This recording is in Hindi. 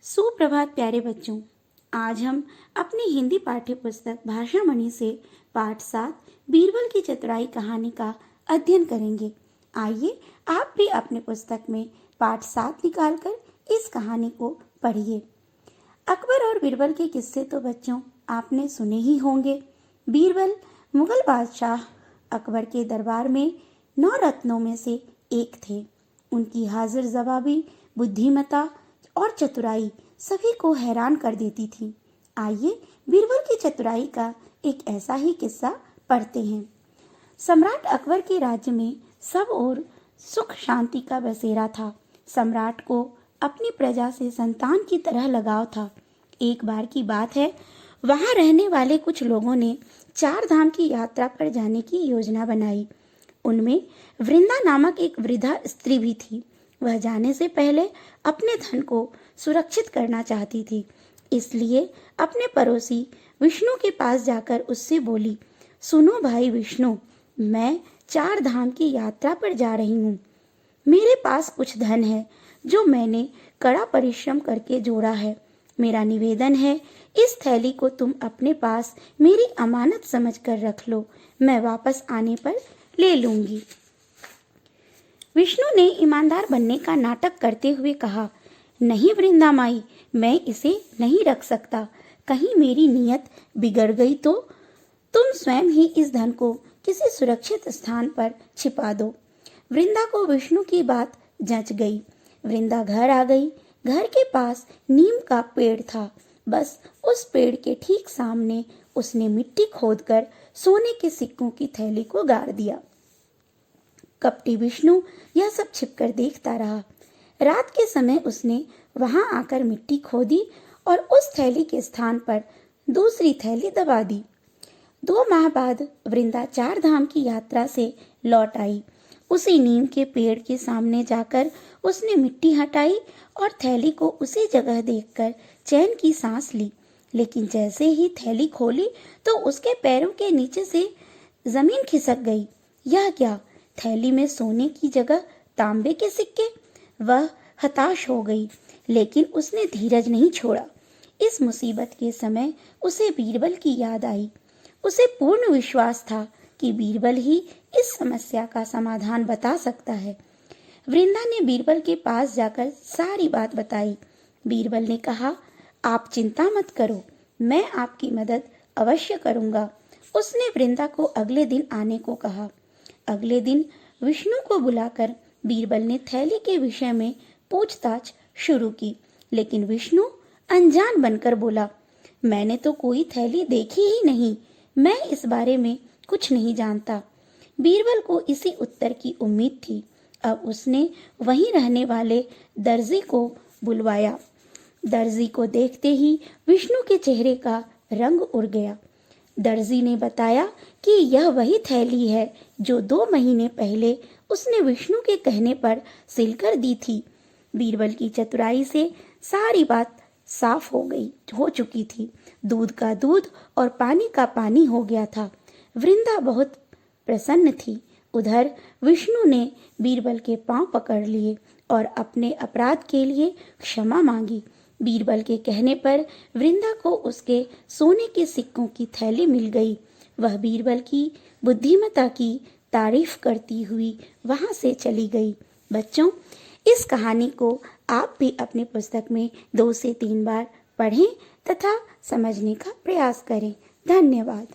सुप्रभात प्यारे बच्चों। आज हम अपनी हिंदी पाठ्य पुस्तक भाषामणि से पाठ 7 बीरबल की चतुराई कहानी का अध्ययन करेंगे। आइए आप भी अपने पुस्तक में पाठ 7 निकालकर इस कहानी को पढ़िए। अकबर और बीरबल के किस्से तो बच्चों आपने सुने ही होंगे। बीरबल मुगल बादशाह अकबर के दरबार में 9 रत्नों में से एक थे। उनकी हाजिर जवाबी, बुद्धिमत्ता और चतुराई सभी को हैरान कर देती थी। आइए बीरबल की चतुराई का एक ऐसा ही किस्सा पढ़ते हैं। सम्राट अकबर के राज्य में सब ओर सुख शांति का बसेरा था। सम्राट को अपनी प्रजा से संतान की तरह लगाव था। एक बार की बात है, वहां रहने वाले कुछ लोगों ने 4 धाम की यात्रा पर जाने की योजना बनाई। उनमें वृंदा नामक एक वृद्धा स्त्री भी थी। वह जाने से पहले अपने धन को सुरक्षित करना चाहती थी, इसलिए अपने पड़ोसी विष्णु के पास जाकर उससे बोली, सुनो भाई विष्णु, मैं 4 धाम की यात्रा पर जा रही हूँ। मेरे पास कुछ धन है जो मैंने कड़ा परिश्रम करके जोड़ा है। मेरा निवेदन है, इस थैली को तुम अपने पास मेरी अमानत समझकर रख लो। मैं वापस आने पर ले लूंगी। विष्णु ने ईमानदार बनने का नाटक करते हुए कहा, नहीं वृंदा माई, मैं इसे नहीं रख सकता। कहीं मेरी नीयत बिगड़ गई तो तुम स्वयं ही इस धन को किसी सुरक्षित स्थान पर छिपा दो। वृंदा को विष्णु की बात जच गई। वृंदा घर आ गई। घर के पास नीम का पेड़ था। बस उस पेड़ के ठीक सामने उसने मिट्टी खोदकर सोने के सिक्कों की थैली को गाड़ दिया। कपटी विष्णु यह सब छिपकर देखता रहा। रात के समय उसने वहां आकर मिट्टी खोदी और उस थैली के स्थान पर दूसरी थैली दबा दी। 2 माह बाद वृंदा 4 धाम की यात्रा से लौट आई। उसी नीम के पेड़ के सामने जाकर उसने मिट्टी हटाई और थैली को उसी जगह देखकर चैन की सांस ली। लेकिन जैसे ही थैली खोली तो उसके पैरों के नीचे से जमीन खिसक गई। यह क्या? थैली में सोने की जगह तांबे के सिक्के। वह हताश हो गई, लेकिन उसने धीरज नहीं छोड़ा। इस मुसीबत के समय उसे बीरबल की याद आई। उसे पूर्ण विश्वास था कि बीरबल ही इस समस्या का समाधान बता सकता है। वृंदा ने बीरबल के पास जाकर सारी बात बताई। बीरबल ने कहा, आप चिंता मत करो, मैं आपकी मदद अवश्य करूंगा। उसने वृंदा को अगले दिन आने को कहा। अगले दिन विष्णु को बुलाकर बीरबल ने थैली के विषय में पूछताछ शुरू की, लेकिन विष्णु अनजान बनकर बोला, मैंने तो कोई थैली देखी ही नहीं, मैं इस बारे में कुछ नहीं जानता। बीरबल को इसी उत्तर की उम्मीद थी। अब उसने वहीं रहने वाले दर्जी को बुलवाया। दर्जी को देखते ही विष्णु के चेहरे का रंग उड़ गया। दर्जी ने बताया कि यह वही थैली है जो 2 महीने पहले उसने विष्णु के कहने पर सिलकर दी थी। बीरबल की चतुराई से सारी बात साफ हो चुकी थी। दूध का दूध और पानी का पानी हो गया था। वृंदा बहुत प्रसन्न थी। उधर विष्णु ने बीरबल के पांव पकड़ लिए और अपने अपराध के लिए क्षमा मांगी। बीरबल के कहने पर वृंदा को उसके सोने के सिक्कों की थैली मिल गई। वह बीरबल की बुद्धिमत्ता की तारीफ करती हुई वहां से चली गई। बच्चों, इस कहानी को आप भी अपनी पुस्तक में 2 से 3 बार पढ़ें तथा समझने का प्रयास करें। धन्यवाद।